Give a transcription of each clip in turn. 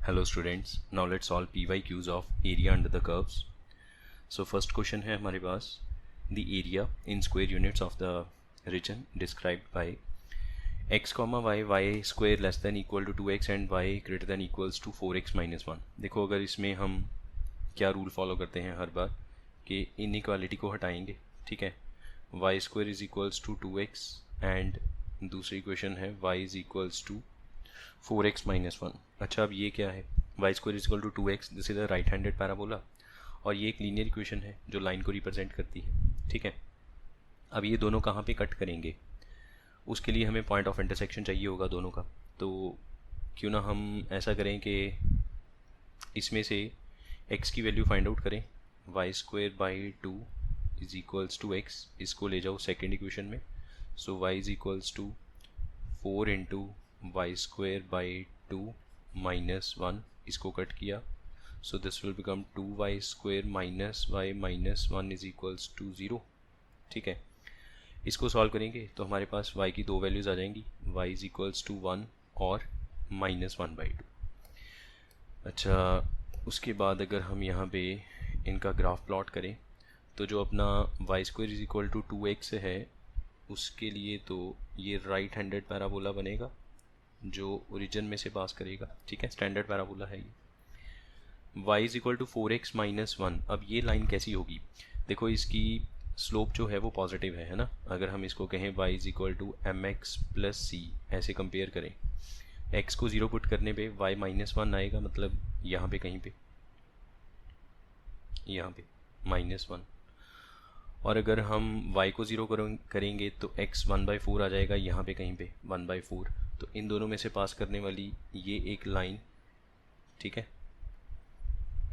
Hello students, now let's solve PYQs of area under the curves. So first question है हमारे पास the area in square units of the region described by x, y square less than equal to 2x and y greater than equals to 4x minus 1. देखो अगर इसमें हम क्या rule follow करते हैं हर बार कि इनइक्वालिटी को हटाएंगे, ठीक है. y square is equals to 2x and दूसरी इक्वेशन है y is equals to 4x minus 1. अच्छा, अब ये क्या है? y square is equal to 2x, this is a right handed parabola और ये एक लीनियर इक्वेशन है जो लाइन को रिप्रेजेंट करती है, ठीक है. अब ये दोनों कहाँ पे कट करेंगे, उसके लिए हमें पॉइंट ऑफ इंटरसेक्शन चाहिए होगा दोनों का. तो क्यों ना हम ऐसा करें कि इसमें से x की वैल्यू फाइंड आउट करें. y square by 2 is equals to x, इसको ले जाओ सेकेंड इक्वेशन में. So y is equals to 4 into y square by 2 minus 1, इसको कट किया. So this will become 2y square minus y minus 1 is equals to 0, ठीक है. इसको solve करेंगे तो हमारे पास y की दो वैल्यूज़ आ जाएंगी, y इज इक्वल्स टू 1 और माइनस 1/2. अच्छा, उसके बाद अगर हम यहाँ पे इनका ग्राफ प्लॉट करें तो जो अपना y square is equal to 2x है उसके लिए तो ये राइट हैंडेड पैराबोला बनेगा जो ओरिजिन में से पास करेगा, ठीक है. स्टैंडर्ड पैराबोला है ये. y is equal to 4x minus 1. अब ये लाइन कैसी होगी? देखो इसकी स्लोप जो है वो पॉजिटिव है ना. अगर हम इसको कहें y is equal to mx plus C, ऐसे कंपेयर करें, x को 0 पुट करने पे y माइनस 1 आएगा, मतलब यहाँ पे कहीं पे, यहाँ पे -1. और अगर हम y को 0 करेंगे तो x 1/4 आ जाएगा, यहाँ पे कहीं पे 1/4. तो इन दोनों में से पास करने वाली ये एक लाइन, ठीक है.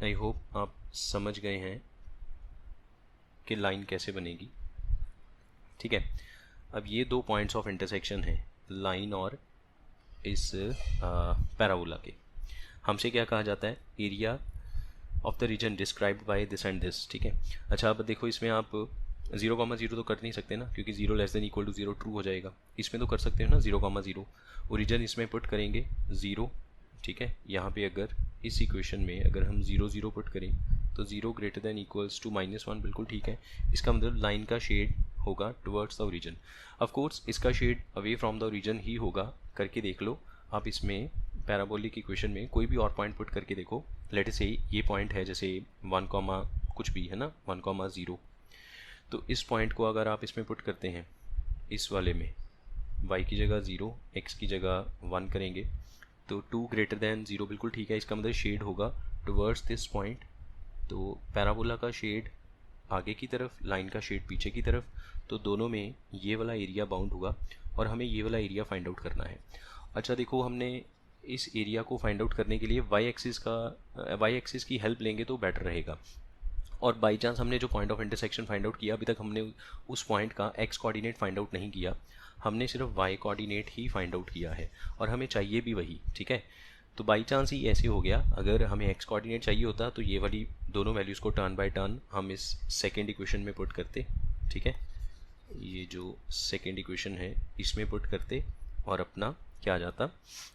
आई होप आप समझ गए हैं कि लाइन कैसे बनेगी, ठीक है. अब ये दो पॉइंट्स ऑफ इंटरसेक्शन हैं, लाइन और इस पैराबोला के. हमसे क्या कहा जाता है? Area of the region described by this and this, ठीक है. अच्छा, अब देखो इसमें आप 0,0 तो कर नहीं सकते ना, क्योंकि 0 less than equal to 0 true हो जाएगा. इसमें तो कर सकते हो ना 0,0. ओरिजिन इसमें पुट करेंगे 0, ठीक है. यहाँ पे अगर इस इक्वेशन में अगर हम 0 0 पुट करें तो 0 ग्रेटर देन इक्वल्स टू -1, बिल्कुल ठीक है. इसका मतलब लाइन का शेड होगा towards the origin. Of course इसका shade away from the origin ही होगा, करके देख लो आप. इसमें पैराबोलिक इक्वेशन में कोई भी और पॉइंट पुट करके देखो. लेट से ये पॉइंट है जैसे 1, कुछ भी है ना, 1,0. तो इस पॉइंट को अगर आप इसमें पुट करते हैं, इस वाले में y की जगह 0, x की जगह 1 करेंगे तो 2 ग्रेटर दैन 0, बिल्कुल ठीक है. इसका मतलब शेड होगा टुवर्ड्स दिस पॉइंट. तो पैराबोला का शेड आगे की तरफ, लाइन का शेड पीछे की तरफ, तो दोनों में ये वाला एरिया बाउंड होगा और हमें ये वाला एरिया फाइंड आउट करना है. अच्छा देखो, हमने इस एरिया को फाइंड आउट करने के लिए y एक्सिस की हेल्प लेंगे तो बेटर रहेगा. और बाई चांस हमने जो point of intersection find out किया, अभी तक हमने उस पॉइंट का x कोऑर्डिनेट फाइंड आउट नहीं किया, हमने सिर्फ y कोऑर्डिनेट ही फाइंड आउट किया है और हमें चाहिए भी वही, ठीक है. तो बाई चांस ही ऐसे हो गया, अगर हमें x कोऑर्डिनेट चाहिए होता तो ये वाली दोनों वैल्यूज़ को टर्न बाय टर्न हम इस सेकेंड इक्वेशन में पुट करते, ठीक है. ये जो सेकेंड इक्वेशन है इसमें पुट करते और अपना क्या आ जाता,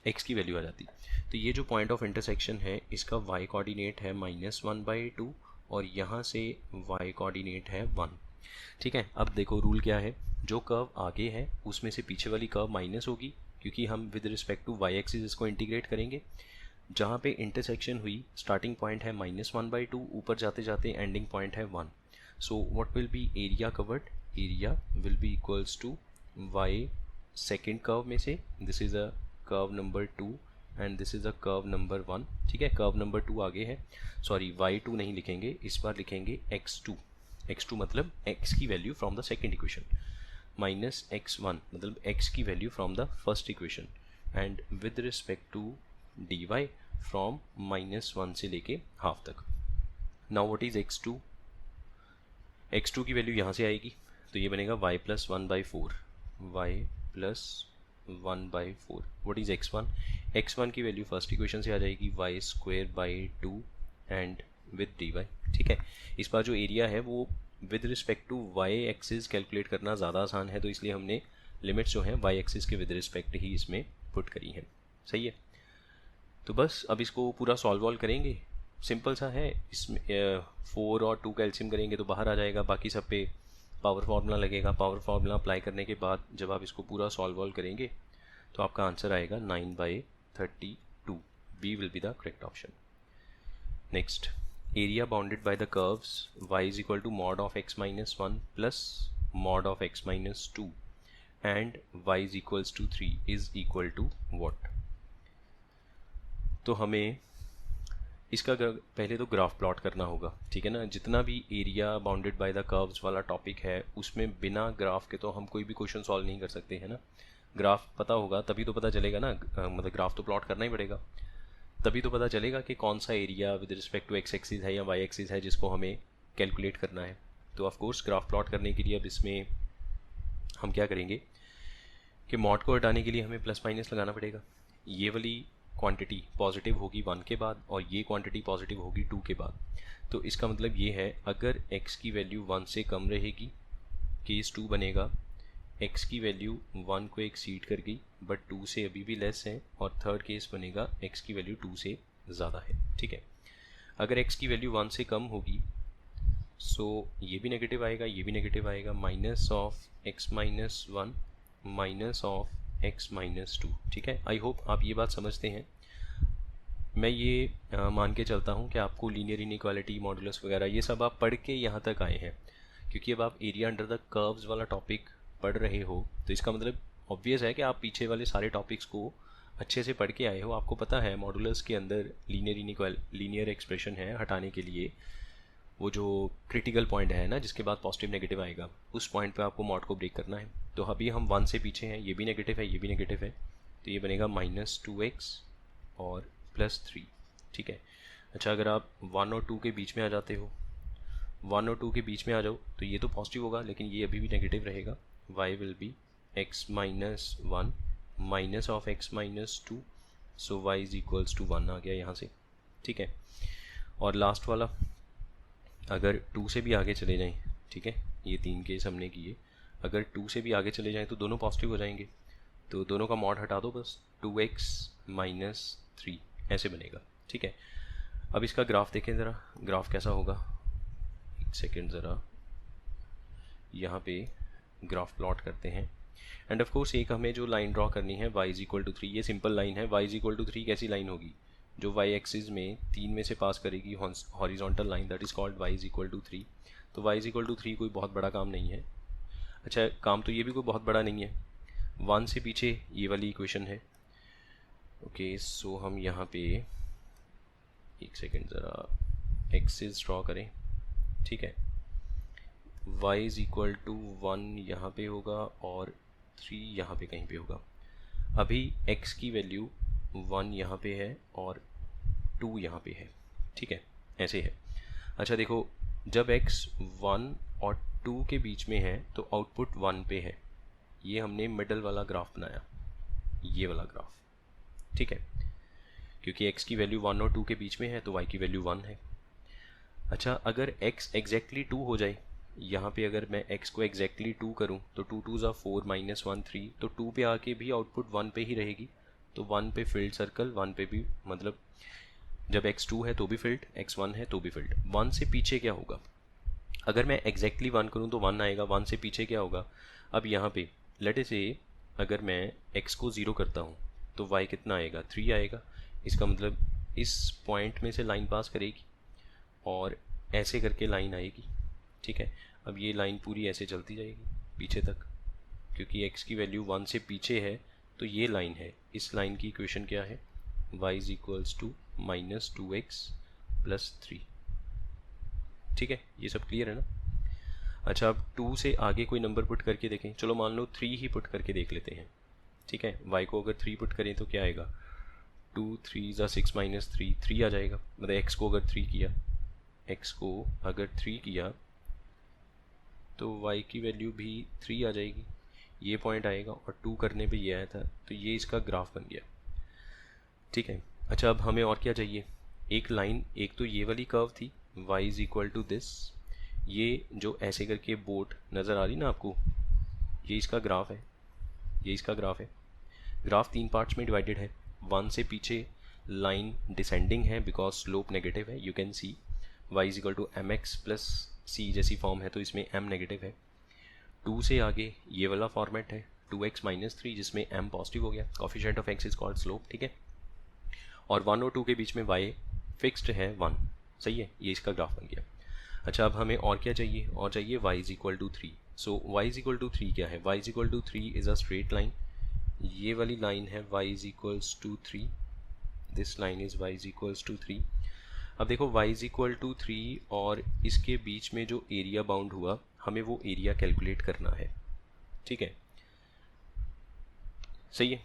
x की वैल्यू आ जाती. तो ये जो पॉइंट ऑफ इंटरसेक्शन है इसका y कोऑर्डिनेट है -1/2 और यहाँ से y कोऑर्डिनेट है 1, ठीक है. अब देखो रूल क्या है, जो कर्व आगे है उसमें से पीछे वाली कर्व माइनस होगी, क्योंकि हम with respect to y axis इसको इंटीग्रेट करेंगे. जहाँ पे इंटरसेक्शन हुई स्टार्टिंग पॉइंट है -1/2, ऊपर जाते जाते एंडिंग पॉइंट है 1. So what will be area covered? Area will be equals to y second curve में से, this is a curve number 2 and this is a curve number 1, ठीक है. कर्व नंबर 2 आगे है, सॉरी y2 नहीं लिखेंगे, इस बार लिखेंगे x2 मतलब x की value from the second equation, minus x1 मतलब x की value from the first equation, and with respect to dy from -1 से लेके हाफ तक. Now what is x2? x2 की वैल्यू यहाँ से आएगी तो ये बनेगा y plus 1/4, y plus 1/4. What is x1? x1 की वैल्यू फर्स्ट इक्वेशन से आ जाएगी y square by 2 and with dy, ठीक है. इस बार जो एरिया है वो with respect to y axis calculate करना ज़्यादा आसान है, तो इसलिए हमने लिमिट्स जो हैं y एक्सिस के विद रिस्पेक्ट ही इसमें पुट करी हैं, सही है. तो बस अब इसको पूरा सॉल्व करेंगे, सिंपल सा है। इसमें 4 और 2 का एलसीएम करेंगे तो बाहर आ जाएगा, बाकी सब पे पावर फार्मूला लगेगा। पावर फार्मूला अप्लाई करने के बाद जब आप इसको पूरा सॉल्व करेंगे तो आपका आंसर आएगा 9/32। B will be the correct option. Next, area bounded by the curves y is equal to mod of x minus 1 plus mod of x minus 2 and y is equals to 3 is equal to what. तो हमें इसका पहले तो graph plot करना होगा, ठीक है ना। जितना भी area bounded by the curves वाला टॉपिक है उसमें बिना ग्राफ के तो हम कोई भी क्वेश्चन सॉल्व नहीं कर सकते, है ना। ग्राफ पता होगा तभी तो पता चलेगा ना, मतलब ग्राफ तो प्लॉट करना ही पड़ेगा, तभी तो पता चलेगा कि कौन सा area with respect to x axis है या वाई एक्सिस है जिसको हमें कैलकुलेट करना है। तो ऑफ कोर्स ग्राफ प्लॉट करने के लिए अब इसमें हम क्या करेंगे कि मॉड को हटाने के लिए हमें प्लस माइनस लगाना पड़ेगा। ये वाली क्वांटिटी पॉजिटिव होगी 1 के बाद और ये क्वांटिटी पॉजिटिव होगी 2 के बाद। तो इसका मतलब ये है अगर x की वैल्यू 1 से कम रहेगी केस 2 बनेगा, x की वैल्यू 1 को एक्सीड कर गई बट 2 से अभी भी लेस है, और थर्ड केस बनेगा x की वैल्यू 2 से ज़्यादा है, ठीक है। अगर x की वैल्यू 1 से कम होगी सो ये भी नेगेटिव आएगा, ये भी नेगेटिव आएगा, minus of x minus 1 minus of x minus 2, ठीक है। आई होप आप ये बात समझते हैं। मैं ये मान के चलता हूँ कि आपको लीनियर इनइक्वालिटी, मॉडुलस वगैरह ये सब आप पढ़ के यहाँ तक आए हैं, क्योंकि अब आप एरिया अंडर द कर्व्स वाला टॉपिक पढ़ रहे हो तो इसका मतलब ऑब्वियस है कि आप पीछे वाले सारे टॉपिक्स को अच्छे से पढ़ के आए हो। आपको पता है मॉडुलस के अंदर लीनियर एक्सप्रेशन है हटाने के लिए, वो जो क्रिटिकल पॉइंट है ना जिसके बाद पॉजिटिव नेगेटिव आएगा, उस पॉइंट पे आपको मॉड को ब्रेक करना है। तो अभी हम 1 से पीछे हैं, ये भी नेगेटिव है, ये भी नेगेटिव है, तो ये बनेगा -2x और +3, ठीक है। अच्छा, अगर आप 1 और 2 के बीच में आ जाते हो, 1 और 2 के बीच में आ जाओ तो ये तो पॉजिटिव होगा लेकिन ये अभी भी नेगेटिव रहेगा। y will be x minus 1 minus of x minus 2, so y is equals to 1 आ गया यहाँ से, ठीक है। और लास्ट वाला अगर 2 से भी आगे चले जाएं, ठीक है, ये 3 केस हमने किए, अगर 2 से भी आगे चले जाएं तो दोनों पॉजिटिव हो जाएंगे, तो दोनों का मॉड हटा दो बस, 2x माइनस 3 ऐसे बनेगा, ठीक है। अब इसका ग्राफ देखें ज़रा, ग्राफ कैसा होगा। एक सेकेंड ज़रा यहाँ पे ग्राफ प्लॉट करते हैं। एंड ऑफ कोर्स एक हमें जो लाइन ड्रॉ करनी है y इज इक्वल टू 3, ये सिंपल लाइन है। y इज इक्वल टू 3 कैसी लाइन होगी, जो y एक्सिस में 3 में से पास करेगी horizontal line, that is called y is equal to 3। तो y इज इक्वल टू 3 कोई बहुत बड़ा काम नहीं है। अच्छा, काम तो ये भी कोई बहुत बड़ा नहीं है, 1 से पीछे ये वाली इक्वेशन है। ओके, सो हम यहाँ पे एक सेकेंड ज़रा एक्सिस ड्रॉ करें, ठीक है। y इज इक्वल टू 1 यहाँ पे होगा और 3 यहाँ पे कहीं पे होगा। अभी x की वैल्यू 1 यहाँ पे है और 2 यहाँ पे है, ठीक है, ऐसे है। अच्छा देखो, जब x 1 और 2 के बीच में है तो आउटपुट 1 पे है। ये हमने मिडल वाला ग्राफ बनाया, ये वाला ग्राफ, ठीक है, क्योंकि x की वैल्यू 1 और 2 के बीच में है तो y की वैल्यू 1 है। अच्छा, अगर x एग्जैक्टली 2 हो जाए, यहाँ पे अगर मैं x को एग्जैक्टली 2 करूँ तो 2 2 ज़ा 4 माइनस 1 3, तो 2 पे आके भी आउटपुट 1 पे ही रहेगी। तो 1 पे फिल्ड सर्कल, 1 पे भी, मतलब जब x 2 है तो भी फिल्ड, x 1 है तो भी फिल्ड। 1 से पीछे क्या होगा, अगर मैं एग्जैक्टली 1 करूँ तो 1 आएगा, 1 से पीछे क्या होगा। अब यहाँ पे लेट अस से अगर मैं x को 0 करता हूँ तो y कितना आएगा, 3 आएगा। इसका मतलब इस पॉइंट में से लाइन पास करेगी और ऐसे करके लाइन आएगी, ठीक है। अब ये लाइन पूरी ऐसे चलती जाएगी पीछे तक, क्योंकि x की वैल्यू 1 से पीछे है तो ये लाइन है। इस लाइन की इक्वेशन क्या है, y is equals to -2x plus 3, ठीक है। ये सब क्लियर है ना। अच्छा, अब 2 से आगे कोई नंबर पुट करके देखें, चलो मान लो 3 ही पुट करके देख लेते हैं, ठीक है। y को अगर 3 पुट करें तो क्या आएगा, 2 3 ज़ा 6 माइनस 3, 3 आ जाएगा। मतलब x को अगर 3 किया, x को अगर 3 किया तो y की वैल्यू भी 3 आ जाएगी, ये पॉइंट आएगा, और 2 करने पे ये आया था, तो ये इसका ग्राफ बन गया, ठीक है। अच्छा, अब हमें और क्या चाहिए, एक लाइन, एक तो ये वाली कर्व थी y is equal to this, ये जो ऐसे करके बोट नज़र आ रही ना आपको, ये इसका ग्राफ है, ये इसका ग्राफ है। ग्राफ 3 पार्ट्स में डिवाइडेड है, 1 से पीछे लाइन डिसेंडिंग है बिकॉज स्लोप नेगेटिव है, you can see y is equal to M X plus C जैसी फॉर्म है, तो इसमें m नेगेटिव है। 2 से आगे ये वाला फॉर्मेट है 2x माइनस 3 जिसमें m पॉजिटिव हो गया, coefficient of x is called slope, ठीक है। और 1 और 2 के बीच में y फिक्स्ड है 1, सही है, ये इसका ग्राफ बन गया। अच्छा, अब हमें और क्या चाहिए, और चाहिए y is equal to 3। So y is equal to 3 क्या है, y is equal to 3 is a straight line, ये वाली लाइन है y is equals to 3, this line is y is equals to 3। अब देखो y इज इक्वल टू 3 और इसके बीच में जो एरिया बाउंड हुआ, हमें वो एरिया कैलकुलेट करना है, ठीक है, सही है।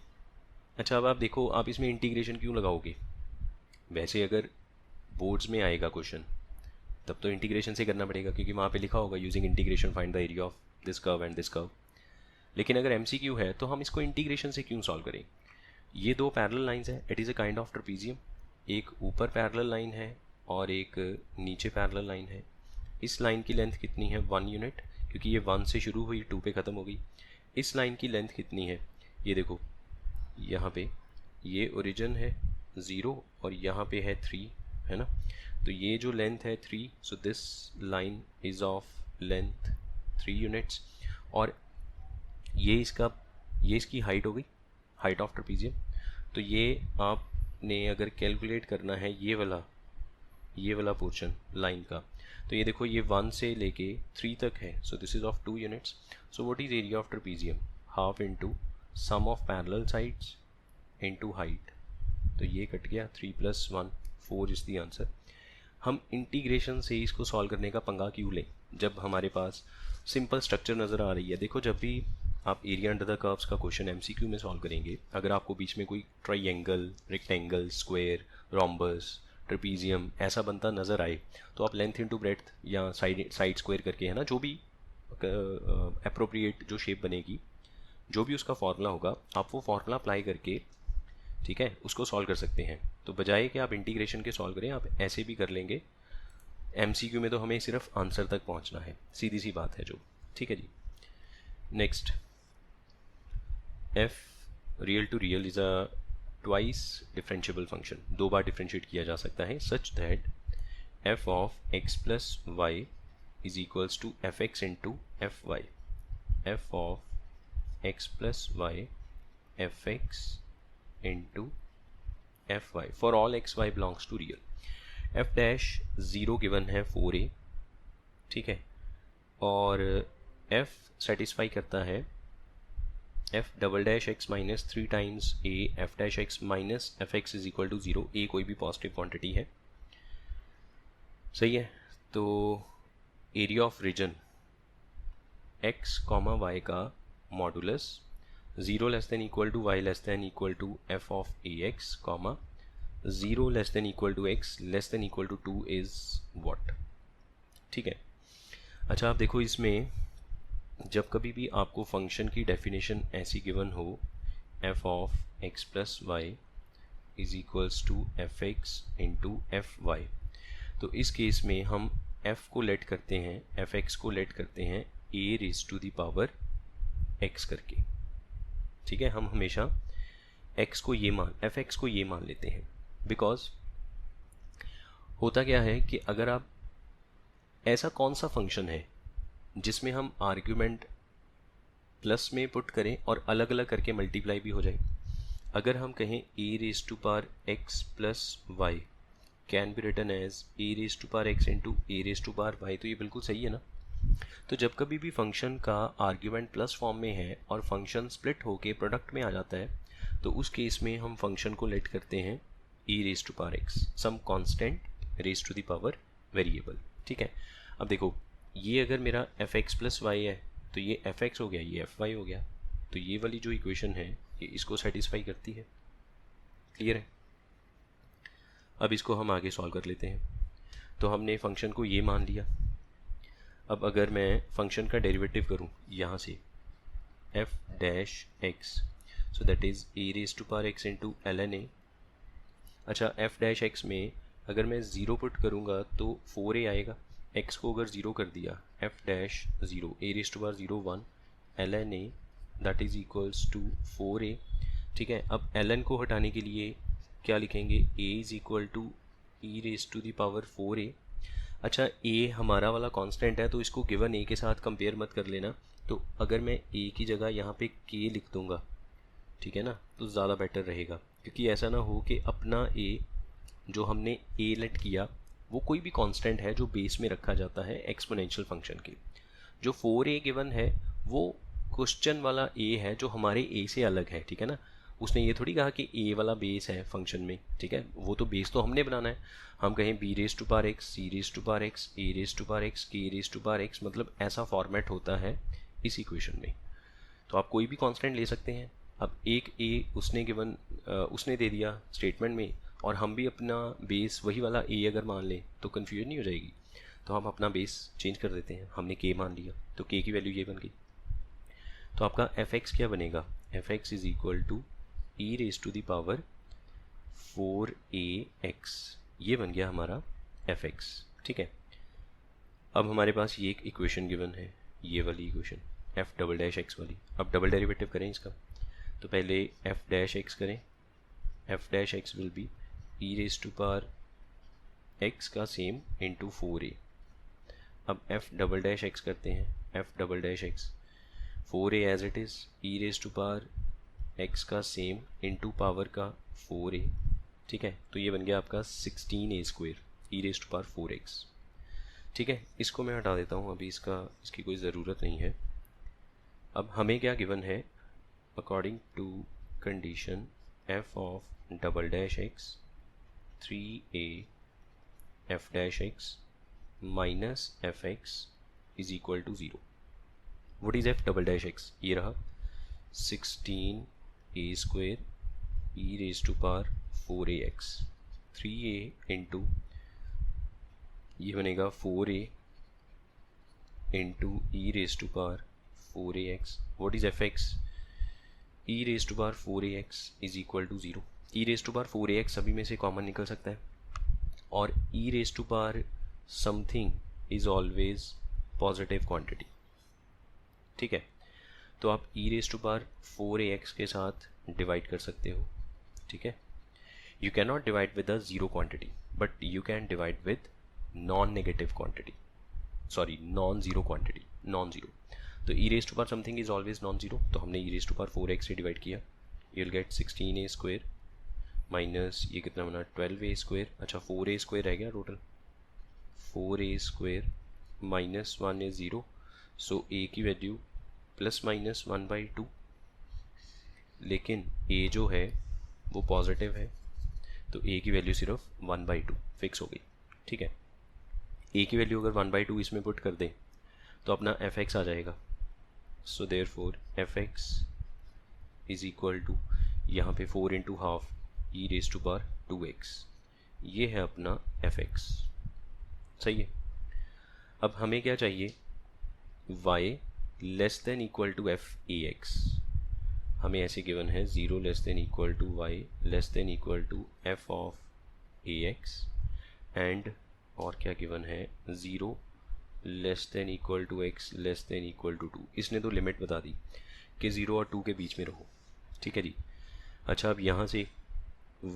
अच्छा, अब आप देखो, आप इसमें इंटीग्रेशन क्यों लगाओगे, वैसे अगर बोर्ड्स में आएगा क्वेश्चन तब तो इंटीग्रेशन से करना पड़ेगा, क्योंकि वहाँ पे लिखा होगा using integration find the area of this curve and this curve. लेकिन अगर MCQ है तो हम इसको इंटीग्रेशन से क्यों सॉल्व करें। ये दो पैरेलल लाइंस है, it is a kind of trapezium, एक ऊपर पैरेलल लाइन है और एक नीचे पैरेलल लाइन है। इस लाइन की लेंथ कितनी है, 1 यूनिट, क्योंकि ये 1 से शुरू हुई 2 पे ख़त्म हो गई। इस लाइन की लेंथ कितनी है, ये देखो, यहाँ पे ये ओरिजिन है 0 और यहाँ पे है 3, है ना, तो ये जो लेंथ है 3, so this line is of length 3 units, और ये इसकी हाइट हो गई, हाइट ऑफ ट्रेपीजियम। तो ये आपने अगर कैलकुलेट करना है ये वाला पोर्शन लाइन का, तो ये देखो, ये 1 से लेके 3 तक है, so this is of 2 units. So what is area of trapezium, half into sum of parallel sides into height, तो ये कट गया, 3 + 1 4 इज़ द आंसर। हम इंटीग्रेशन से इसको सॉल्व करने का पंगा क्यों लें जब हमारे पास सिंपल स्ट्रक्चर नज़र आ रही है। देखो, जब भी आप एरिया अंडर द कर्व्स का क्वेश्चन MCQ में सॉल्व करेंगे, अगर आपको बीच में कोई triangle, rectangle, square, rhombus, trapezium ऐसा बनता नज़र आए, तो आप लेंथ इनटू ब्रेड्थ या साइड स्क्वायर करके, है ना, जो भी अप्रोप्रिएट जो शेप बनेगी, जो भी उसका फॉर्मूला होगा, आप वो फार्मूला अप्लाई करके, ठीक है, उसको सॉल्व कर सकते हैं। तो बजाय कि आप इंटीग्रेशन के सॉल्व करें, आप ऐसे भी कर लेंगे। MCQ में तो हमें सिर्फ आंसर तक पहुंचना है, सीधी सी बात है जो, ठीक है जी। Next, f real to real is a twice differentiable function, 2 बार डिफरेंशिएट किया जा सकता है, such that f of x plus Y is equals to F x into F Y, F of x plus Y F x into F Y for all X Y belongs to real. F dash 0 given है 4a, ठीक है, और f satisfy करता है f double dash x minus 3 times a f dash x minus f x is equal to 0, a कोई भी positive quantity है, सही है। तो area of region x comma y का modulus 0 less than equal to y less than equal to f of ax comma 0 less than equal to x less than equal to 2 is what, ठीक है। अच्छा, आप देखो, इसमें जब कभी भी आपको फंक्शन की डेफिनेशन ऐसी गिवन हो, f of x plus Y is equals to F x into F y, तो इस केस में हम f को लेट करते हैं, एफ एक्स को लेट करते हैं a raise to the power x करके, ठीक है। हम हमेशा x को ये एफ एक्स को ये मान लेते हैं, बिकॉज होता क्या है कि अगर आप, ऐसा कौन सा फंक्शन है जिसमें हम आर्ग्यूमेंट प्लस में पुट करें और अलग अलग करके मल्टीप्लाई भी हो जाए। अगर हम कहें a raise to power x plus y can be written as a raise to power x into a raise to power y, तो ये बिल्कुल सही है ना। तो जब कभी भी फंक्शन का आर्ग्यूमेंट प्लस फॉर्म में है और फंक्शन स्प्लिट होके प्रोडक्ट में आ जाता है, तो उस केस में हम फंक्शन को लेट करते हैं e raise to power x, some constant raise to the power variable, ठीक है। अब देखो, ये अगर मेरा एफ एक्स प्लस वाई है तो ये एफ एक्स हो गया, ये एफ वाई हो गया, तो ये वाली जो इक्वेशन है ये इसको सेटिस्फाई करती है, क्लियर है। अब इसको हम आगे सॉल्व कर लेते हैं। तो हमने फंक्शन को ये मान लिया। अब अगर मैं फंक्शन का डेरिवेटिव करूँ यहाँ से f dash x, so that is a raise to power x into l n a. अच्छा, एफ डैश एक्स में अगर मैं 0 पुट करूँगा तो 4a आएगा, x को अगर 0 कर दिया, f dash 0 a raise to power 0 1 ln a that is equals to 4a, ठीक है। अब ln को हटाने के लिए क्या लिखेंगे, a is equal to e raise to the power 4a। अच्छा, a हमारा वाला कांस्टेंट है तो इसको गिवन a के साथ कंपेयर मत कर लेना। तो अगर मैं a की जगह यहाँ पे k लिख दूँगा, ठीक है ना, तो ज़्यादा बेटर रहेगा, क्योंकि ऐसा ना हो कि अपना a जो हमने a लेट किया वो कोई भी कांस्टेंट है जो बेस में रखा जाता है एक्सपोनेंशियल फंक्शन के। जो 4a गिवन है वो क्वेश्चन वाला a है जो हमारे a से अलग है, ठीक है ना। उसने ये थोड़ी कहा कि a वाला बेस है फंक्शन में, ठीक है, वो तो बेस तो हमने बनाना है। हम कहें b raise to power x, c raise to power x, a raise to power x, k raise to power x, मतलब ऐसा फॉर्मेट होता है इस इक्वेशन में। तो आप कोई भी कांस्टेंट ले सकते हैं। अब एक a उसने गिवन उसने दे दिया स्टेटमेंट में, और हम भी अपना बेस वही वाला a अगर मान लें तो कन्फ्यूजन नहीं हो जाएगी। तो हम अपना बेस चेंज कर देते हैं, हमने k मान लिया तो k की वैल्यू ये बन गई। तो आपका fx क्या बनेगा, fx is equal to e raise to the power 4ax, ये बन गया हमारा fx, ठीक है। अब हमारे पास ये एक इक्वेशन गिवन है, ये वाली equation f double dash x वाली। अब डबल डेरिवेटिव करें इसका, तो पहले f डैश एक्स करें, f dash x will be e raise to power x का सेम इंटू 4a। अब f डबल डैश एक्स करते हैं, f double dash x 4a as it is e raise to power x का same into power का 4a, ठीक है। तो ये बन गया आपका 16a square e raise to power 4x, ठीक है। इसको मैं हटा देता हूँ, अभी इसकी कोई ज़रूरत नहीं है। अब हमें क्या गिवन है, according to condition f of double dash x 3a f dash x minus f x is equal to 0। What is f double dash x, ये रहा 16a square e raise to power 4ax, 3a into ये बनेगा 4a into e raise to power 4ax। What is f x, e raise to power 4ax is equal to 0। E raise to power 4ax सभी में से common निकल सकता है, और E raise to power something is always positive quantity, ठीक है। तो आप ई रेज टू पावर 4ax के साथ डिवाइड कर सकते हो, ठीक है। You can not divide with a zero quantity, but you can divide with non negative quantity, sorry non zero quantity, non zero. तो E raise to power something is always non zero, तो हमने ई raise to power 4x से divide किया, you will get 16a square minus ये कितना बना 12a square. अच्छा 4a square रह गया total, 4a square minus 1 is 0, so a की वैल्यू प्लस माइनस 1/2, लेकिन a जो है वो पॉजिटिव है, तो a की वैल्यू सिर्फ 1/2 फिक्स हो गई, ठीक है। a की वैल्यू अगर 1/2 इसमें पुट कर दें तो अपना fx आ जाएगा। So therefore fx is equal to यहाँ पे 4 into half e raise to power 2x, ये है अपना fx, सही है। अब हमें क्या चाहिए, y less than equal to f(ax), हमें ऐसे गिवन है 0 less than equal to y less than equal to f of ax, and और क्या गिवन है 0 less than equal to x less than equal to 2। इसने तो लिमिट बता दी कि 0 और 2 के बीच में रहो, ठीक है जी। अच्छा अब यहाँ से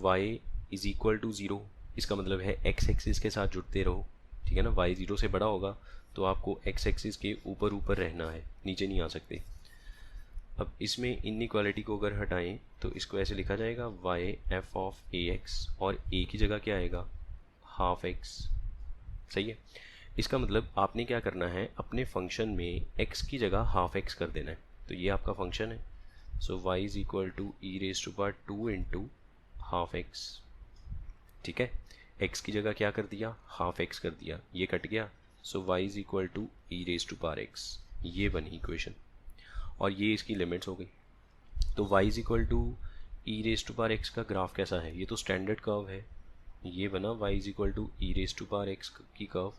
y इज़ इक्वल टू 0, इसका मतलब है x एक्सिस के साथ जुड़ते रहो, ठीक है ना। y 0 से बड़ा होगा तो आपको x एक्सिस के ऊपर ऊपर रहना है, नीचे नहीं आ सकते। अब इसमें इनइक्वालिटी को अगर हटाएं तो इसको ऐसे लिखा जाएगा y f ऑफ ax, और a की जगह क्या आएगा हाफ x, सही है। इसका मतलब आपने क्या करना है, अपने फंक्शन में x की जगह हाफ x कर देना है। तो ये आपका फंक्शन है, so y is equal to e raise to power 2 into half x, ठीक है। x की जगह क्या कर दिया, हाफ x कर दिया, ये कट गया, so y is equal to e raise to power x, ये बनी इक्वेशन, और ये इसकी लिमिट्स हो गई। तो y is equal to e raise to power x का ग्राफ कैसा है, ये तो स्टैंडर्ड कर्व है, ये बना y is equal to e raise to power x की कर्व,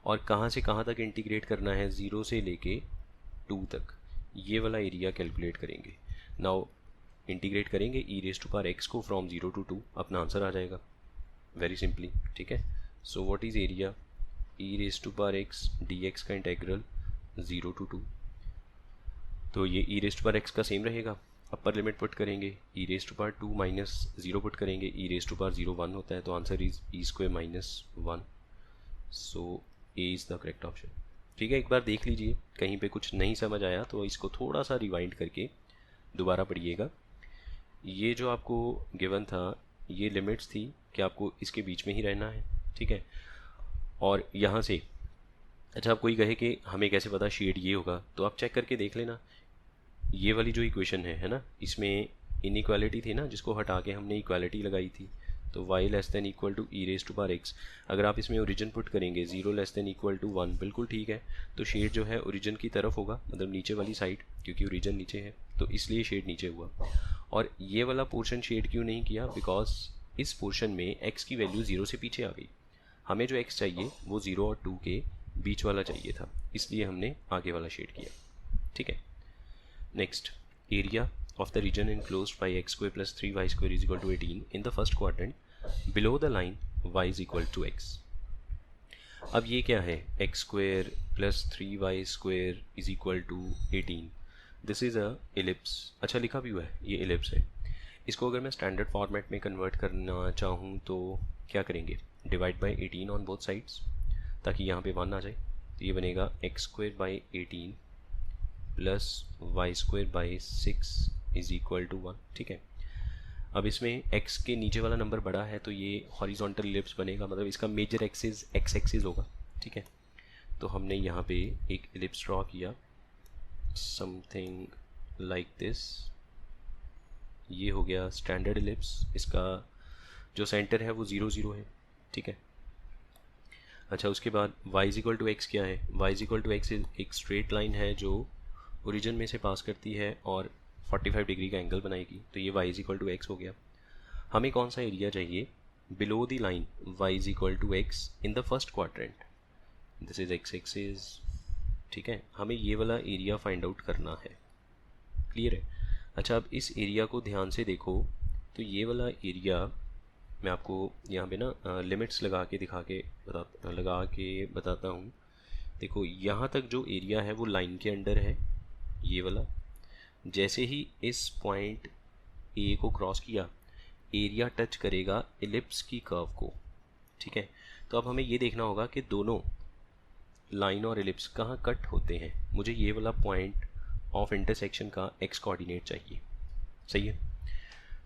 और कहाँ से कहाँ तक इंटीग्रेट करना है, 0 से लेके 2 तक, ये वाला एरिया कैलकुलेट करेंगे। नाउ इंटीग्रेट करेंगे E raise to power x को फ्रॉम 0 to 2, अपना आंसर आ जाएगा वेरी सिंपली, ठीक है। So what is area, E raise to power x dx का इंटेग्रल 0 to 2, तो ये E raise to power x का सेम रहेगा, अपर लिमिट पुट करेंगे E raise to power 2 minus 0 put करेंगे, ई रेज टू पावर 0 1 होता है, तो answer is E square minus 1। So A is the correct option. ठीक है, एक बार देख लीजिए, कहीं पे कुछ नहीं समझ आया तो इसको थोड़ा सा रिवाइंड करके दोबारा पढ़िएगा। ये जो आपको गिवन था ये लिमिट्स थी कि आपको इसके बीच में ही रहना है, ठीक है। और यहाँ से अच्छा, आप कोई कहे कि हमें कैसे पता शेड ये होगा, तो आप चेक करके देख लेना। ये वाली जो इक्वेशन है ना, इसमें इनइक्वालिटी थी ना, जिसको हटा के हमने इक्वालिटी लगाई थी, तो y less than equal to e raise to power x। अगर आप इसमें ओरिजिन पुट करेंगे 0 लेस देन इक्वल टू 1, बिल्कुल ठीक है, तो शेड जो है ओरिजिन की तरफ होगा, मतलब नीचे वाली साइड, क्योंकि ओरिजिन नीचे है तो इसलिए शेड नीचे हुआ। और ये वाला पोर्शन शेड क्यों नहीं किया, बिकॉज इस पोर्शन में x की वैल्यू 0 से पीछे आ गई। हमें जो x चाहिए वो 0 और 2 के बीच वाला चाहिए था, इसलिए हमने आगे वाला शेड किया, ठीक है। Next, area of the region enclosed by x square plus 3y square is equal to 18 in the first quadrant below the line y is equal to x। अब ये क्या है, x square plus 3y square is equal to 18। This is a ellipse. अच्छा, लिखा भी हुआ है ये एलिप्स है। इसको अगर मैं स्टैंडर्ड फॉर्मेट में कन्वर्ट करना चाहूँ तो क्या करेंगे, divide by 18 on both sides, ताकि यहाँ पे 1 आ जाए। तो ये बनेगा x square by 18 plus y square by 6 is equal to 1, ठीक है। अब इसमें x के नीचे वाला नंबर बड़ा है तो ये हॉरिजॉन्टल एलिप्स बनेगा, मतलब इसका मेजर एक्सिस x एक्सिस होगा, ठीक है। तो हमने यहाँ पे एक एलिप्स ड्रॉ किया, समथिंग लाइक दिस। ये हो गया स्टैंडर्ड एलिप्स, इसका जो सेंटर है वो 0 0 है, ठीक है। अच्छा, उसके बाद y is equal to x क्या है, y is equal to x एक स्ट्रेट लाइन है जो ओरिजिन में से पास करती है और 45 डिग्री का एंगल बनाएगी, तो ये y is equal to x हो गया। हमें कौन सा एरिया चाहिए, below the line y is equal to x in the first quadrant, this is x axis, ठीक है। हमें ये वाला एरिया फाइंड आउट करना है, क्लियर है। अच्छा, अब इस एरिया को ध्यान से देखो, तो ये वाला एरिया मैं आपको यहाँ पे ना लिमिट्स लगा के बताता हूँ। देखो, यहाँ तक जो एरिया है वो लाइन के अंडर है, ये वाला। जैसे ही इस पॉइंट ए को क्रॉस किया, एरिया टच करेगा एलिप्स की कर्व को, ठीक है। तो अब हमें ये देखना होगा कि दोनों लाइन और एलिप्स कहाँ कट होते हैं। मुझे ये वाला पॉइंट ऑफ इंटरसेक्शन का एक्स कोऑर्डिनेट चाहिए, सही है।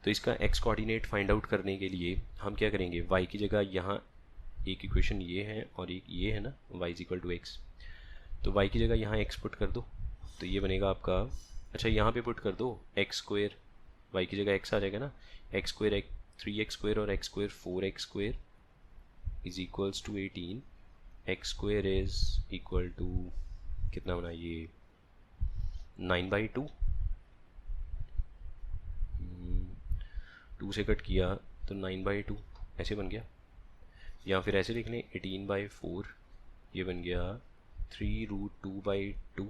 तो इसका एक्स कोऑर्डिनेट फाइंड आउट करने के लिए हम क्या करेंगे, y की जगह यहाँ एक इक्वेशन ये है और एक ये है ना, y is equal to x. तो y की जगह यहाँ x पुट कर दो, तो ये बनेगा आपका, अच्छा यहाँ पे पुट कर दो एक्स स्क्वेयर, y की जगह x आ जाएगा ना, एक्स स्क्वेयर 3x स्क्वेयर और x square 4x square is equals to 18। X square is equal to कितना बना ये 9/2, 2 से कट किया तो 9/2 ऐसे बन गया, या फिर ऐसे लिख लें 18/4, ये बन गया 3√2/2,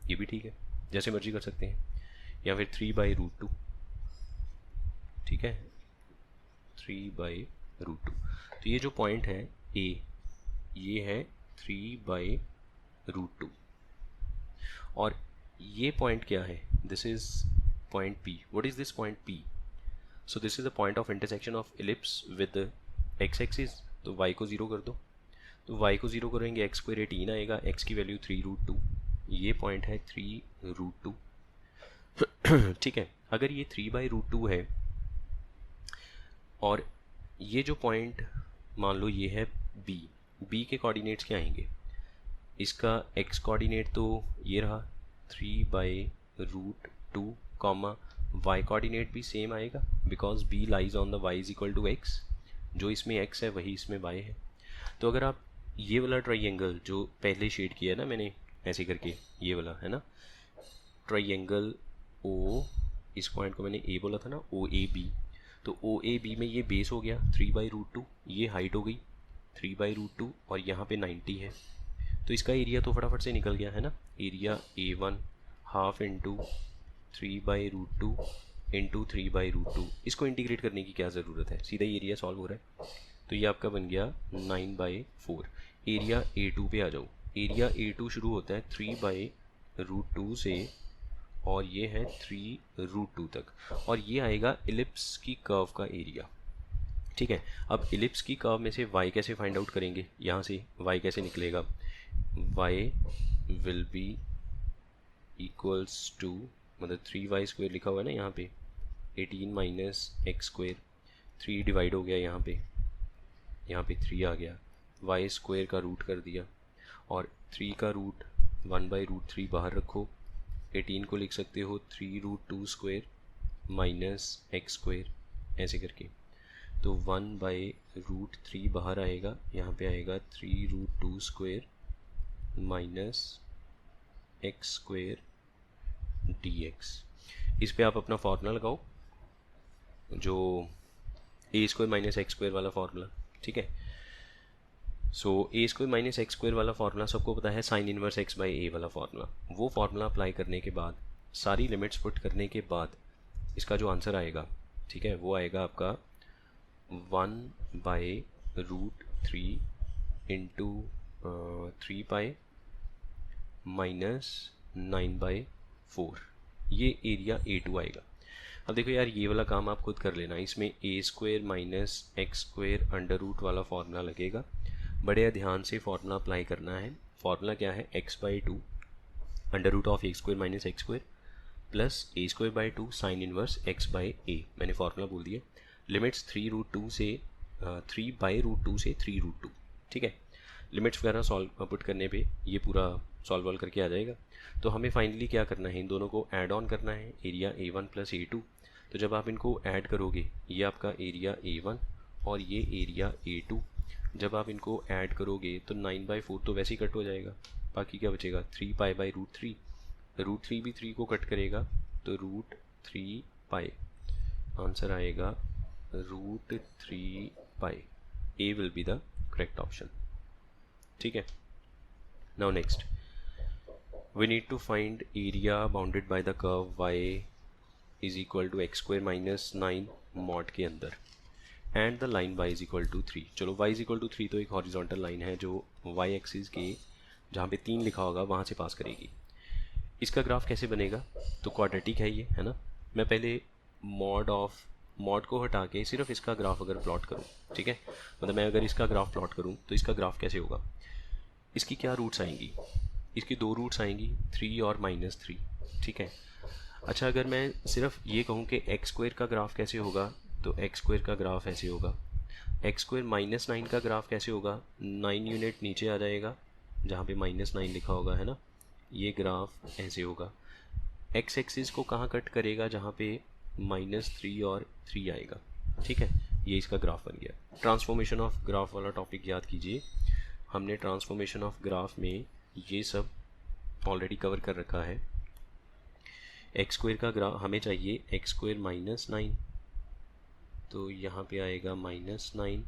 ये भी ठीक है, जैसे मर्जी कर सकते हैं, या फिर 3/√2, ठीक है, 3/√2। तो ये जो पॉइंट है ए, ये है 3/√2, और ये पॉइंट क्या है, this is point P. What is this point P? So this is the point of intersection of ellipse with x axis. तो y को 0 कर दो, तो y को 0 करेंगे एक्स स्क्वायर 18 आएगा, x की वैल्यू 3√2, ये पॉइंट है 3√2, ठीक है। अगर ये 3/√2 है और ये जो पॉइंट मान लो ये है b के कोऑर्डिनेट्स क्या आएंगे, इसका x कोऑर्डिनेट तो ये रहा 3/√2, y कोऑर्डिनेट भी सेम आएगा because b lies on the y is equal to x, जो इसमें x है वही इसमें y है। तो अगर आप ये वाला ट्राइंगल जो पहले शेड किया है ना मैंने ऐसे करके, ये वाला है ना ट्राइंगल O, इस पॉइंट को मैंने A बोला था ना, OAB, तो OAB में ये बेस हो गया 3/√2, ये हाइट हो गई 3/√2 और यहाँ पे 90 है, तो इसका एरिया तो फटाफट से निकल गया है ना, area A1 half into 3/√2 into 3/√2। इसको इंटीग्रेट करने की क्या ज़रूरत है, सीधा ही एरिया सॉल्व हो रहा है। तो ये आपका बन गया 9/4। एरिया A2 पे आ जाओ, एरिया A2 शुरू होता है 3/√2 से और ये है 3√2 तक, और ये आएगा इलिप्स की कर्व का एरिया। ठीक है, अब इलिप्स की कर्व में से y कैसे फाइंड आउट करेंगे, यहाँ से y कैसे निकलेगा, y will be equals to, मतलब 3y² लिखा हुआ है ना यहाँ पे, 18 माइनस x², 3 डिवाइड हो गया यहाँ पे 3 आ गया, y² का रूट कर दिया, और 3 का रूट 1/√3 बाहर रखो, 18 को लिख सकते हो 3√2² माइनस x², ऐसे करके, तो 1/√3 बाहर आएगा, यहाँ पे आएगा 3√2² माइनस x² dx। इस पे आप अपना फार्मूला लगाओ, जो a² माइनस x² वाला फार्मूला। ठीक है, सो a² माइनस x² वाला फार्मूला सबको पता है, साइन इनवर्स x/a वाला फार्मूला। वो फार्मूला अप्लाई करने के बाद, सारी लिमिट्स पुट करने के बाद इसका जो आंसर आएगा, ठीक है, वो आएगा आपका 1/√3 इंटू 3π माइनस 9/4, ये एरिया A2 आएगा। अब देखो यार, ये वाला काम आप खुद कर लेना, इसमें a² minus x² under root वाला फार्मूला लगेगा, बड़े ध्यान से फार्मूला अप्लाई करना है। फार्मूला क्या है, x/2 under root of a² minus x² plus a²/2 sine inverse x/a, मैंने फार्मूला बोल दिया। लिमिट्स 3√2 से 3/√2 से 3√2। ठीक है, लिमिट्स वगैरह सॉल्व पुट करने पे ये पूरा सॉल्व करके आ जाएगा। तो हमें फाइनली क्या करना है, इन दोनों को ऐड ऑन करना है, एरिया A1 प्लस A2। तो जब आप इनको ऐड करोगे, ये आपका एरिया A1 और ये एरिया A2, जब आप इनको ऐड करोगे तो 9/4 तो वैसे ही कट हो जाएगा, बाकी क्या बचेगा 3π/√3, √3 भी 3 को कट करेगा, तो √3π, आंसर आएगा √3π। A will be the correct option. ठीक है, now next we need to find area bounded by the curve y is equal to x² minus 9 mod के अंदर, and the line y is equal to 3। चलो y is equal to 3 तो एक horizontal line है जो y axis के जहाँ पे 3 लिखा होगा वहाँ से पास करेगी। इसका ग्राफ कैसे बनेगा, तो क्वाड्रेटिक है ये, है ना। मैं पहले मॉड को हटा के सिर्फ इसका ग्राफ अगर प्लॉट करूँ, ठीक है, मतलब मैं अगर इसका ग्राफ प्लॉट करूँ तो इसका ग्राफ कैसे होगा, इसकी क्या रूट्स आएंगी, इसकी 2 रूट्स आएंगी, 3 और -3। ठीक है, अच्छा अगर मैं सिर्फ ये कहूँ कि x² का ग्राफ कैसे होगा, तो x² का ग्राफ ऐसे होगा, x² माइनस 9 का ग्राफ कैसे होगा, 9 यूनिट नीचे आ जाएगा जहाँ पे -9 लिखा होगा, है ना, ये ग्राफ ऐसे होगा। x एक्सिस को कहाँ कट करेगा, जहाँ पे -3 और 3 आएगा। ठीक है, ये इसका ग्राफ बन गया। ट्रांसफॉर्मेशन ऑफ ग्राफ वाला टॉपिक याद कीजिए, हमने ट्रांसफॉर्मेशन ऑफ ग्राफ में ये सब ऑलरेडी कवर कर रखा है। x² का ग्राफ हमें चाहिए, x² माइनस 9, तो यहाँ पे आएगा -9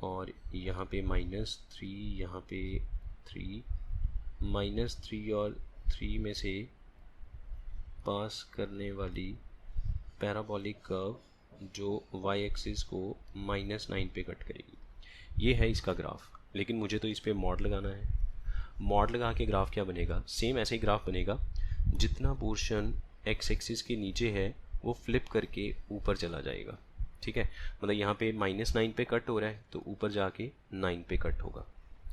और यहाँ पे -3, यहाँ पे 3, -3 और 3 में से पास करने वाली पैराबोलिक कर्व जो y एक्सिस को -9 पे कट करेगी, ये है इसका ग्राफ। लेकिन मुझे तो इस पे मॉड लगाना है, मॉड लगा के ग्राफ क्या बनेगा, सेम ऐसे ही ग्राफ बनेगा, जितना पोर्शन x एक्सिस के नीचे है वो फ्लिप करके ऊपर चला जाएगा। ठीक है, मतलब यहाँ पे -9 पे कट हो रहा है तो ऊपर जाके 9 पे कट होगा।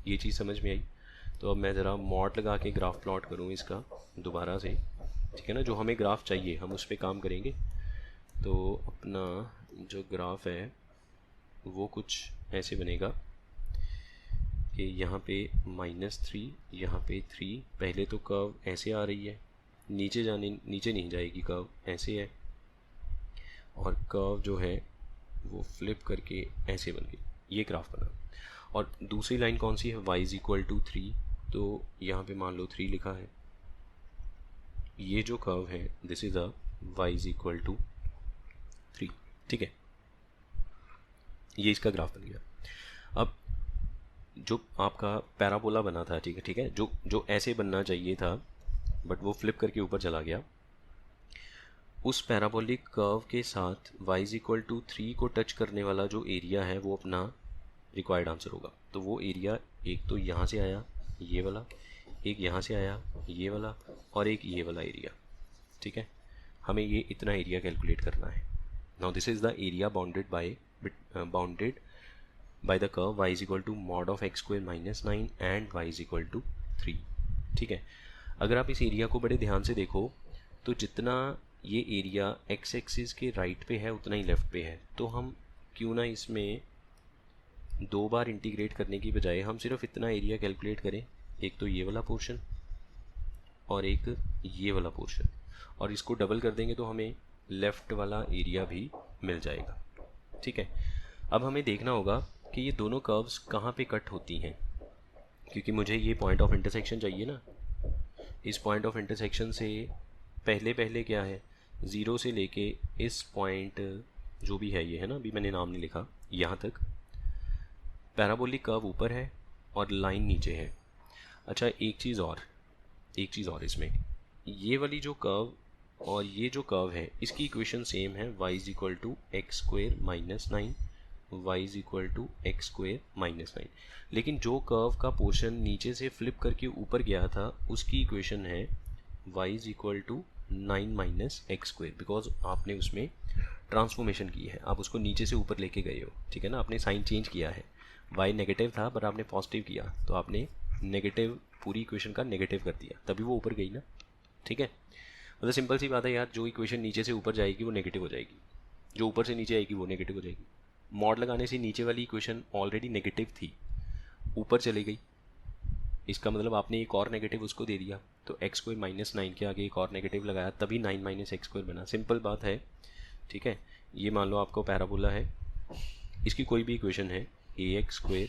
ये चीज़ समझ में आई। तो अब मैं ज़रा मॉड लगा के ग्राफ प्लॉट करूँ इसका दोबारा से, ठीक है ना, जो हमें ग्राफ चाहिए हम उस पर काम करेंगे। तो अपना जो ग्राफ है वो कुछ ऐसे बनेगा कि यहाँ पे -3, यहाँ पे 3, पहले तो कर्व ऐसे आ रही है, नीचे नहीं जाएगी, कर्व ऐसे है, और कर्व जो है वो फ्लिप करके ऐसे बन गई, ये ग्राफ बना। और दूसरी लाइन कौन सी है, y इज इक्वल टू 3, तो यहाँ पे मान लो 3 लिखा है, ये जो कर्व है this is a y is equal to 3। ठीक है, ये इसका ग्राफ बन गया। अब जो आपका पैराबोला बना था, ठीक है, जो ऐसे बनना चाहिए था बट वो फ्लिप करके ऊपर चला गया, उस पैराबोलिक कर्व के साथ y इज इक्वल टू 3 को टच करने वाला जो एरिया है वो अपना रिक्वायर्ड आंसर होगा। तो वो एरिया एक तो यहाँ से आया ये वाला, एक यहाँ से आया ये वाला, और एक ये वाला एरिया। ठीक है, हमें ये इतना एरिया कैलकुलेट करना है। Now this is the area bounded by the curve y is equal to mod of x square minus 9 and y is equal to 3। ठीक है, अगर आप इस एरिया को बड़े ध्यान से देखो तो जितना ये एरिया एक्स एक्सिस के राइट पे है उतना ही लेफ़्ट पे है, तो हम क्यों ना इसमें दो बार इंटीग्रेट करने की बजाय हम सिर्फ इतना एरिया कैलकुलेट करें, एक तो ये वाला पोर्शन और एक ये वाला पोर्शन, और इसको डबल कर देंगे तो हमें लेफ़्ट वाला एरिया भी मिल जाएगा। ठीक है, अब हमें देखना होगा कि ये दोनों कर्व्स कहाँ पे कट होती हैं, क्योंकि मुझे ये पॉइंट ऑफ इंटरसेक्शन चाहिए ना। इस पॉइंट ऑफ इंटरसेक्शन से पहले क्या है, ज़ीरो से लेके इस पॉइंट जो भी है ये है ना, अभी मैंने नाम नहीं लिखा, यहाँ तक पैराबोलिक कर्व ऊपर है और लाइन नीचे है। अच्छा, एक चीज़ और इसमें ये वाली जो कर्व और ये जो कर्व है इसकी इक्वेशन सेम है, y is equal to x square minus 9, y is equal to x square minus 9। लेकिन जो कर्व का पोर्शन नीचे से फ्लिप करके ऊपर गया था उसकी इक्वेशन है y is equal to 9 minus x square, because आपने उसमें ट्रांसफॉर्मेशन की है, आप उसको नीचे से ऊपर लेके गए हो। ठीक है ना, आपने साइन चेंज किया है, y नेगेटिव था पर आपने पॉजिटिव किया, तो आपने नेगेटिव पूरी इक्वेशन का नेगेटिव कर दिया, तभी वो ऊपर गई ना। ठीक है, मतलब सिंपल सी बात है यार, जो इक्वेशन नीचे से ऊपर जाएगी वो नेगेटिव हो जाएगी, जो ऊपर से नीचे आएगी वो नेगेटिव हो जाएगी। मॉड लगाने से नीचे वाली इक्वेशन ऑलरेडी नेगेटिव थी, ऊपर चली गई, इसका मतलब आपने एक और नेगेटिव उसको दे दिया, तो एक्स स्क्वायर माइनस 9 के आगे एक और नेगेटिव लगाया, तभी 9 माइनस एक्स स्क्वायर बना। सिंपल बात है। ठीक है, ये मान लो आपको पैराबोला है, इसकी कोई भी इक्वेशन है A x square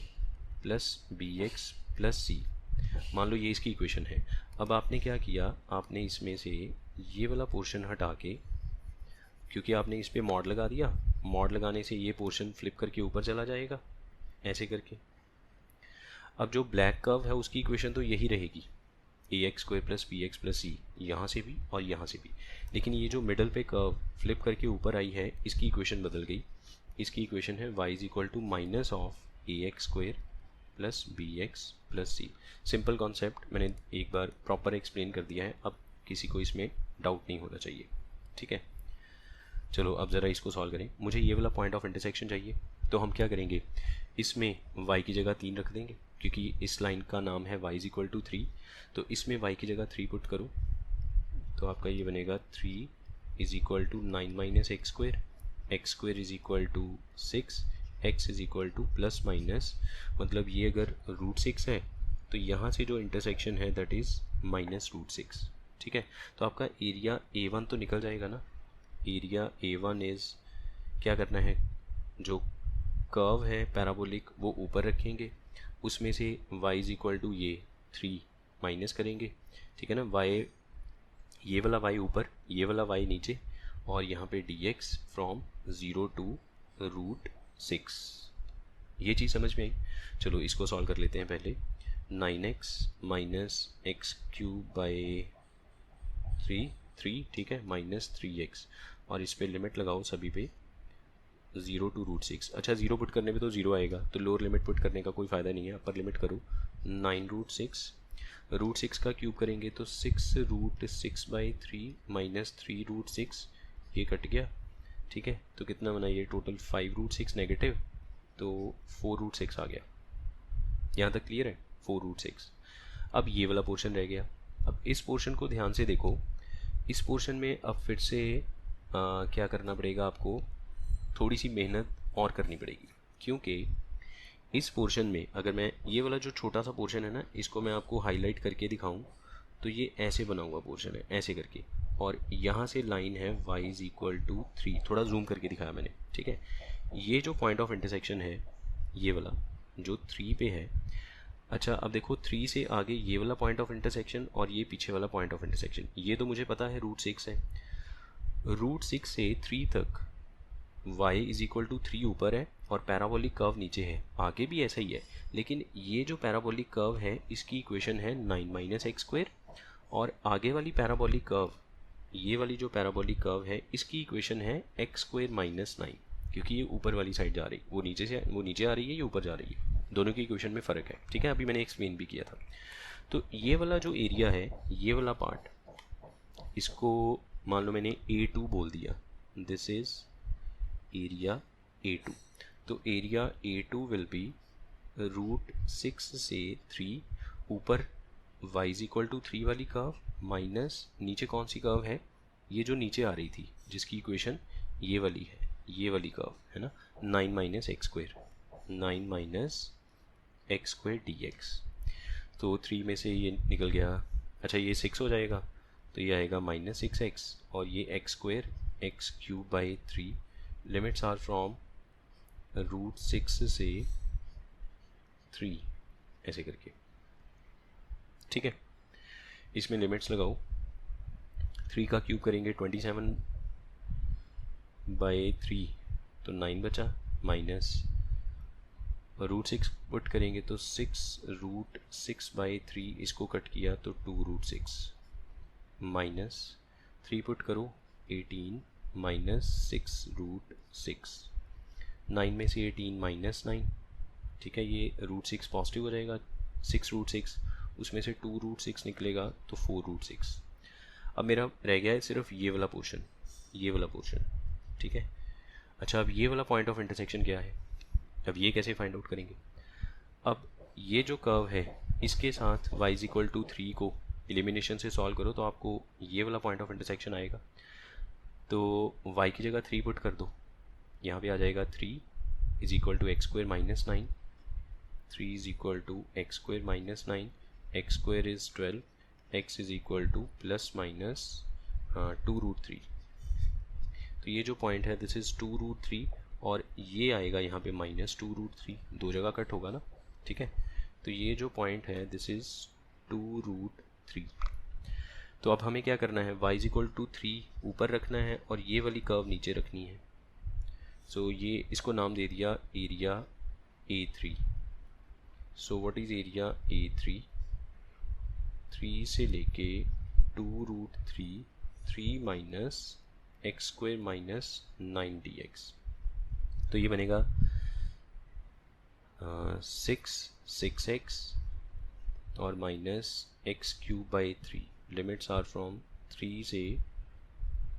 plus B x plus C, मान लो ये इसकी इक्वेशन है। अब आपने क्या किया, आपने इसमें से ये वाला पोर्शन हटा के, क्योंकि आपने इस पर मॉड लगा दिया, मॉड लगाने से ये पोर्शन फ्लिप करके ऊपर चला जाएगा ऐसे करके। अब जो ब्लैक कर्व है उसकी इक्वेशन तो यही रहेगी, A x square plus B x plus C, यहाँ से भी और यहाँ से भी। लेकिन ये जो मिडल पे कर्व फ्लिप करके ऊपर आई है इसकी इक्वेशन बदल गई, इसकी इक्वेशन है y is equal to minus of a x square plus B x plus c. Simple concept मैंने एक बार प्रॉपर एक्सप्लेन कर दिया है, अब किसी को इसमें डाउट नहीं होना चाहिए। ठीक है, चलो अब ज़रा इसको सॉल्व करें। मुझे ये वाला पॉइंट ऑफ इंटरसेक्शन चाहिए, तो हम क्या करेंगे, इसमें y की जगह 3 रख देंगे, क्योंकि इस लाइन का नाम है y इज इक्वल टू 3, तो इसमें y की जगह 3 पुट करो, तो आपका ये बनेगा 3 is equal to 9 minus x square is equal to 6, x is equal to plus minus, मतलब ये अगर √6 है तो यहाँ से जो इंटरसेक्शन है दैट इज़ माइनस √6। ठीक है, तो आपका एरिया A1 तो निकल जाएगा ना। एरिया A1 इज़, क्या करना है, जो कर्व है पैराबोलिक वो ऊपर रखेंगे, उसमें से y इज इक्वल टू ये 3 माइनस करेंगे। ठीक है ना, y, ये वाला y ऊपर, ये वाला y नीचे, और यहाँ पे dx फ्रॉम 0 टू √6। ये चीज़ समझ में आई। चलो इसको सॉल्व कर लेते हैं पहले। 9x minus x cube by 3, ठीक है, माइनस 3x, और इस पे लिमिट लगाओ सभी पे 0 टू √6। अच्छा, 0 पुट करने पे तो 0 आएगा, तो लोअर लिमिट पुट करने का कोई फ़ायदा नहीं है, अपर लिमिट करो 9 √6 का क्यूब करेंगे तो 6√6/3 माइनस 3 √6, ये कट गया। ठीक है, तो कितना बना ये टोटल 5 √6 नेगेटिव, तो 4 √6 आ गया। यहाँ तक क्लियर है, 4 √6। अब ये वाला पोर्शन रह गया। अब इस पोर्शन को ध्यान से देखो, इस पोर्शन में अब फिर से क्या करना पड़ेगा आपको, थोड़ी सी मेहनत और करनी पड़ेगी, क्योंकि इस पोर्शन में अगर मैं ये वाला जो छोटा सा पोर्शन है ना, इसको मैं आपको हाईलाइट करके दिखाऊं तो ये ऐसे बना हुआ पोर्शन है, ऐसे करके, और यहाँ से लाइन है y इज इक्वल टू 3, थोड़ा जूम करके दिखाया मैंने। ठीक है, ये जो पॉइंट ऑफ इंटरसेक्शन है ये वाला जो 3 पे है, अच्छा अब देखो 3 से आगे ये वाला पॉइंट ऑफ इंटरसेक्शन और ये पीछे वाला पॉइंट ऑफ इंटरसेक्शन, ये तो मुझे पता है √6 है। √6 से 3 तक y इज इक्वल टू 3 ऊपर है और पैराबोलिक कर्व नीचे है, आगे भी ऐसा ही है, लेकिन ये जो पैराबोलिक कर्व है इसकी इक्वेशन है 9 माइनस एक्स स्क्वायर, और आगे वाली पैराबोलिक कर्व, ये वाली जो पैराबोलिक कर्व है इसकी इक्वेशन है एक्स स्क्वायर माइनस 9, क्योंकि ये ऊपर वाली साइड जा रही, वो नीचे आ रही है, ये ऊपर जा रही है, दोनों की इक्वेशन में फ़र्क है। ठीक है, अभी मैंने एक्सप्लेन भी किया था। तो ये वाला जो एरिया है, ये वाला पार्ट, इसको मान लो मैंने A2 बोल दिया, दिस इज एरिया A2, तो एरिया A2 विल बी √6 से 3 ऊपर y इज इक्वल टू 3 वाली कर्व माइनस नीचे कौन सी कर्व है, ये जो नीचे आ रही थी जिसकी इक्वेशन ये वाली है, ये वाली कर्व है ना, 9 minus x square, 9 minus x square dx। तो 3 में से ये निकल गया, अच्छा ये 6 हो जाएगा, तो ये आएगा -6x, और ये x square x cube by 3, limits are from √6 से 3 ऐसे करके, ठीक है। इसमें लिमिट्स लगाओ, 3 का क्यूब करेंगे 27 बाई 3 तो 9 बचा, माइनस √6 पुट करेंगे तो 6 बाई 3, इसको कट किया तो 2√6, माइनस 3 पुट करो 18 माइनस 6√6, 9 में से 18 माइनस 9, ठीक है, ये √6 पॉजिटिव हो जाएगा, 6√6 उसमें से 2√6 निकलेगा तो 4√6। अब मेरा रह गया है सिर्फ ये वाला पोर्शन, ये वाला पोर्शन, ठीक है। अच्छा अब ये वाला पॉइंट ऑफ इंटरसेक्शन क्या है, अब ये कैसे फाइंड आउट करेंगे। अब ये जो कर्व है इसके साथ y इज इक्वल टू 3 को एलिमिनेशन से सॉल्व करो तो आपको ये वाला पॉइंट ऑफ इंटरसेक्शन आएगा, तो y की जगह 3 पुट कर दो, यहाँ पे आ जाएगा 3 is equal to x square minus 9, 3 is equal to x square minus 9, x square is 12, x is equal to plus minus 2√3, तो ये जो पॉइंट है दिस इज़ 2√3, और ये आएगा यहाँ पे -2√3, दो जगह कट होगा ना, ठीक है। तो ये जो पॉइंट है दिस इज़ 2√3। तो अब हमें क्या करना है, y इज इक्वल टू 3 ऊपर रखना है और ये वाली कर्व नीचे रखनी है। सो ये इसको नाम दे दिया area A3। So what is area A3, 3 से लेके 2√3, 3 minus x square minus 9 dx, तो ये बनेगा 6x और minus x cube by 3, limits are from 3 से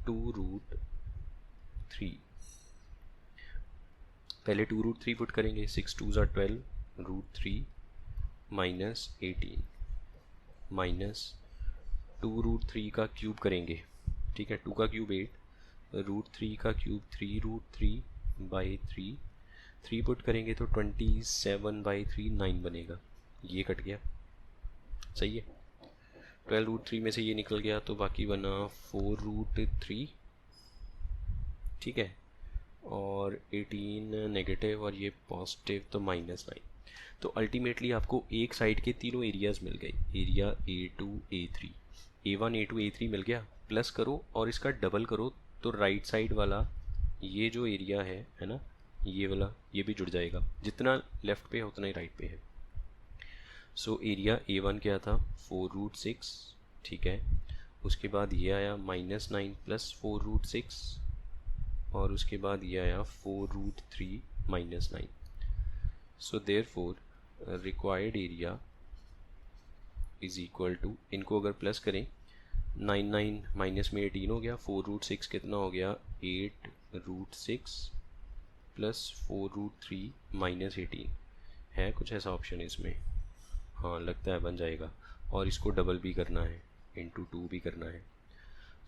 2√3, पहले 2√3 पुट करेंगे, 6 2 ज़ा 12, √3 माइनस 18 माइनस 2√3 का क्यूब करेंगे, ठीक है, 2 का क्यूब 8, √3 का क्यूब 3√3 बाई 3, 3 पुट करेंगे तो 27 बाई 3 9 बनेगा, ये कट गया, सही है। 12√3 में से ये निकल गया तो बाकी बना 4√3, ठीक है, और 18 नेगेटिव और ये पॉजिटिव तो -9। तो अल्टीमेटली आपको एक साइड के तीनों एरियाज़ मिल गए, area A2 A3, A1 A2 A3 मिल गया, प्लस करो और इसका डबल करो तो राइट साइड वाला ये जो एरिया है ना, ये वाला ये भी जुड़ जाएगा, जितना लेफ़्ट पे है उतना ही राइट पे है। सो एरिया A1 क्या था 4√6, ठीक है, उसके बाद ये आया -9 प्लस 4√6, और उसके बाद ये आया 4√3 minus 9। So therefore required area is equal to, इनको अगर प्लस करें 9 माइनस में 18 हो गया, 4√6 कितना हो गया 8√6 प्लस 4√3 माइनस 18, है कुछ ऐसा ऑप्शन इसमें, हाँ लगता है बन जाएगा, और इसको डबल भी करना है, इंटू 2 भी करना है,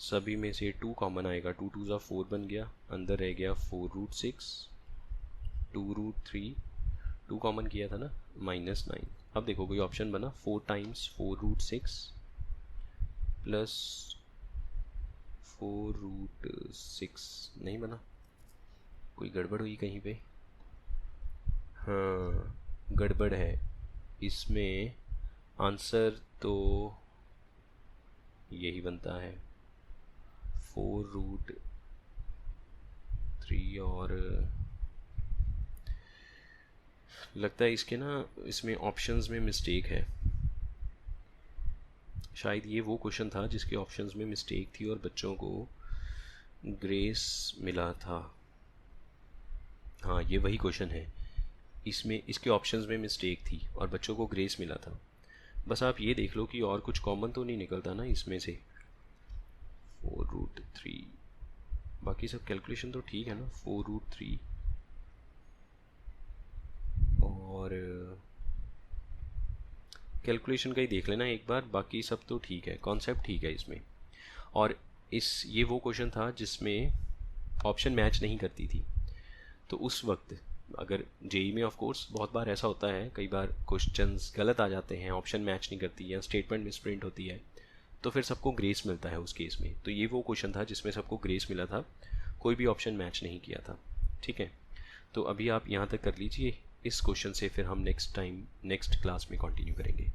सभी में से 2 कॉमन आएगा, 2 2 ज़ा 4 बन गया, अंदर रह गया 4√6, 2√3, 2 कॉमन किया था ना -9। अब देखो कोई ऑप्शन बना 4 टाइम्स 4√6 प्लस 4√6, नहीं बना, कोई गड़बड़ हुई कहीं पे, हाँ गड़बड़ है इसमें, आंसर तो यही बनता है 4√3, और लगता है इसके ना इसमें ऑप्शंस में मिस्टेक है, शायद ये वो क्वेश्चन था जिसके ऑप्शंस में मिस्टेक थी और बच्चों को ग्रेस मिला था, हाँ ये वही क्वेश्चन है, इसमें इसके ऑप्शंस में मिस्टेक थी और बच्चों को ग्रेस मिला था। बस आप ये देख लो कि और कुछ कॉमन तो नहीं निकलता ना इसमें से, 4√3, बाकी सब कैलकुलेशन तो ठीक है ना, 4√3 और कैलकुलेशन का ही देख लेना एक बार, बाकी सब तो ठीक है, कॉन्सेप्ट ठीक है इसमें। और ये वो क्वेश्चन था जिसमें ऑप्शन मैच नहीं करती थी, तो उस वक्त अगर जेई में ऑफ कोर्स बहुत बार ऐसा होता है, कई बार क्वेश्चंस गलत आ जाते हैं, ऑप्शन मैच नहीं करती या स्टेटमेंट मिसप्रिंट होती है, तो फिर सबको ग्रेस मिलता है उस केस में। तो ये वो क्वेश्चन था जिसमें सबको ग्रेस मिला था, कोई भी ऑप्शन मैच नहीं किया था। ठीक है, तो अभी आप यहाँ तक कर लीजिए, इस क्वेश्चन से फिर हम नेक्स्ट क्लास में कंटिन्यू करेंगे।